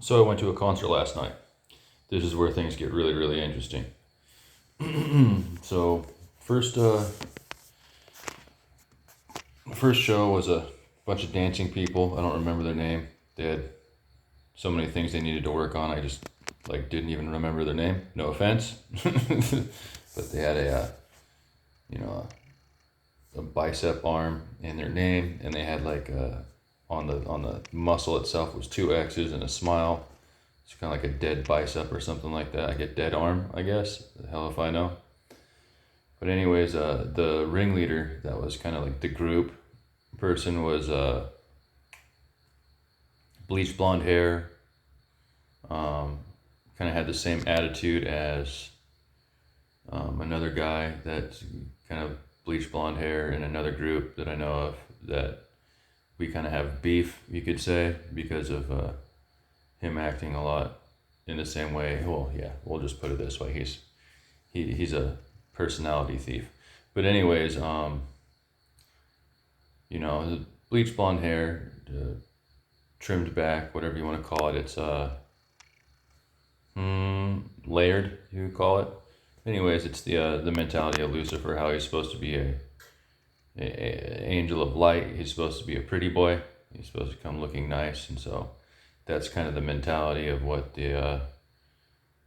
So I went to a concert last night. This is where things get really, really interesting. So first, first show was a bunch of dancing people. I don't remember their name. They had so many things they needed to work on. I just didn't even remember their name. No offense, but they had you know a bicep arm in their name, and they had on the muscle itself was two X's and a smile. It's kind of like a dead bicep or something like that. Like a dead arm, I guess. The hell if I know. But anyways, the ringleader that was kind of like the group person was bleached blonde hair. Kind of had the same attitude as another guy that's kind of bleached blonde hair in another group that I know of that we kind of have beef, you could say, because of him acting a lot in the same way. Well, yeah, we'll just put it this way. He's a personality thief. But anyways, the bleached blonde hair, trimmed back, whatever you want to call it. It's layered, you would call it. Anyways, it's the mentality of Lucifer, how he's supposed to be a angel of light. He's supposed to be a pretty boy. He's supposed to come looking nice, and so that's kind of the mentality of what the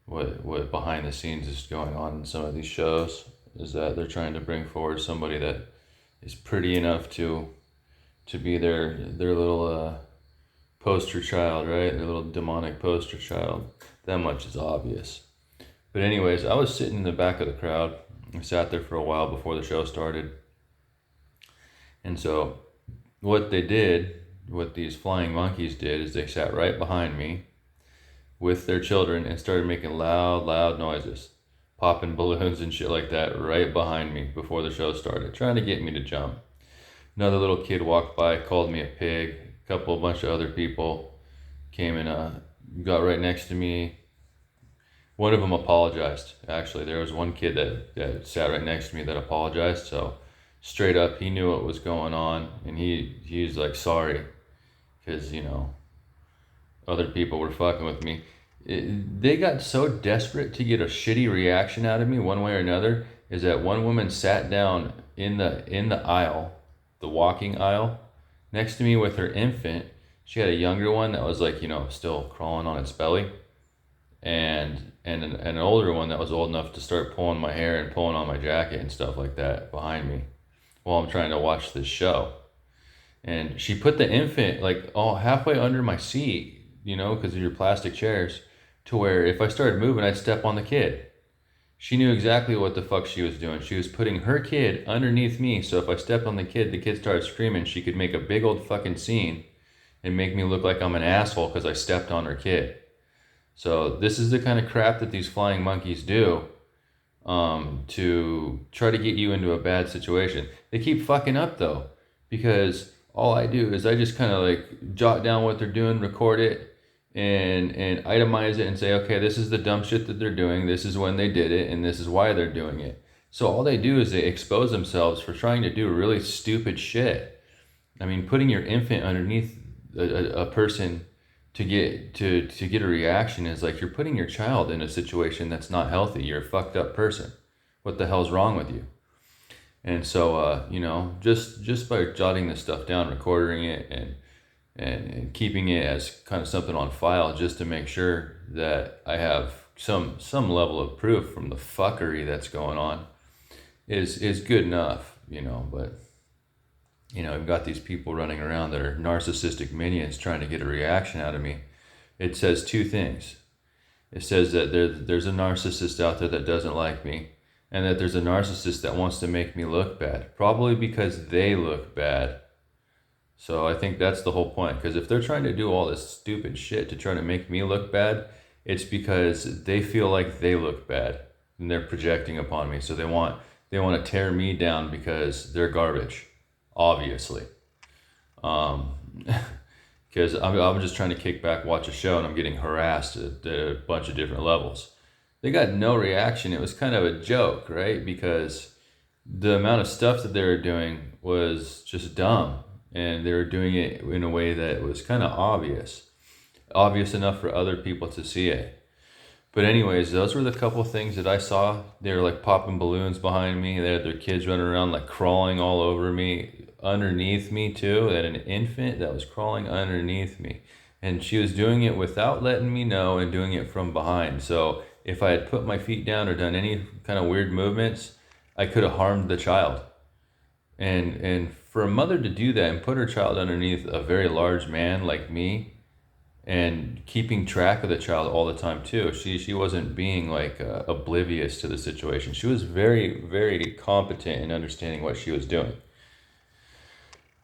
what behind the scenes is going on in some of these shows, is that they're trying to bring forward somebody that is pretty enough to be their little poster child, right? Their little demonic poster child. That much is obvious. But anyways, I was sitting in the back of the crowd. I sat there for a while before the show started. And so what these flying monkeys did is they sat right behind me with their children and started making loud, loud noises, popping balloons and shit like that right behind me before the show started, trying to get me to jump. Another little kid walked by, called me a pig. A bunch of other people came and got right next to me. One of them apologized. Actually, there was one kid that sat right next to me that apologized. So straight up, he knew what was going on, and he's like sorry, because other people were fucking with me. They got so desperate to get a shitty reaction out of me one way or another, is that one woman sat down in the aisle, the walking aisle, next to me with her infant. She had a younger one that was still crawling on its belly, and an older one that was old enough to start pulling my hair and pulling on my jacket and stuff like that behind me while I'm trying to watch this show. And she put the infant like all halfway under my seat, because of your plastic chairs, to where if I started moving, I'd step on the kid. She knew exactly what the fuck she was doing. She was putting her kid underneath me, so if I stepped on the kid started screaming. She could make a big old fucking scene and make me look like I'm an asshole because I stepped on her kid. So this is the kind of crap that these flying monkeys do, to try to get you into a bad situation. They keep fucking up though, because all I do is I just kind of like jot down what they're doing, record it, and itemize it and say, okay, this is the dumb shit that they're doing. This is when they did it, and this is why they're doing it. So all they do is they expose themselves for trying to do really stupid shit. I mean, putting your infant underneath a person to get a reaction is like you're putting your child in a situation that's not healthy. You're a fucked up person. What the hell's wrong with you? And so just by jotting this stuff down, recording it, and keeping it as kind of something on file, just to make sure that I have some level of proof from the fuckery that's going on, is good enough. But you've got these people running around that are narcissistic minions trying to get a reaction out of me. It says two things. It says that there's a narcissist out there that doesn't like me, and that there's a narcissist that wants to make me look bad, probably because they look bad. So I think that's the whole point, because if they're trying to do all this stupid shit to try to make me look bad, it's because they feel like they look bad, and they're projecting upon me. So they want to tear me down because they're garbage, obviously. Um, because I'm just trying to kick back, watch a show, and I'm getting harassed at a bunch of different levels. They got no reaction. It was kind of a joke, right? Because the amount of stuff that they were doing was just dumb, and they were doing it in a way that was kind of obvious. obvious enough for other people to see it. But anyways, those were the couple things that I saw. They were like popping balloons behind me. They had their kids running around like crawling all over me, underneath me too. They had an infant that was crawling underneath me. And she was doing it without letting me know and doing it from behind. So if I had put my feet down or done any kind of weird movements, I could have harmed the child. And for a mother to do that and put her child underneath a very large man like me, and keeping track of the child all the time too. She wasn't being like oblivious to the situation. She was very, very competent in understanding what she was doing.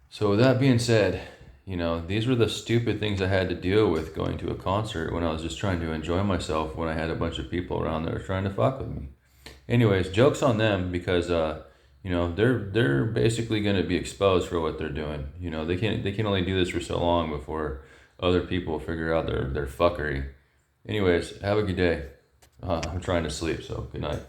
So with that being said, you know, these were the stupid things I had to deal with going to a concert when I was just trying to enjoy myself, when I had a bunch of people around that were trying to fuck with me. Anyways, jokes on them, because you know, they're basically going to be exposed for what they're doing. You know, they can only do this for so long before other people figure out their fuckery. Anyways, have a good day. I'm trying to sleep, so good night.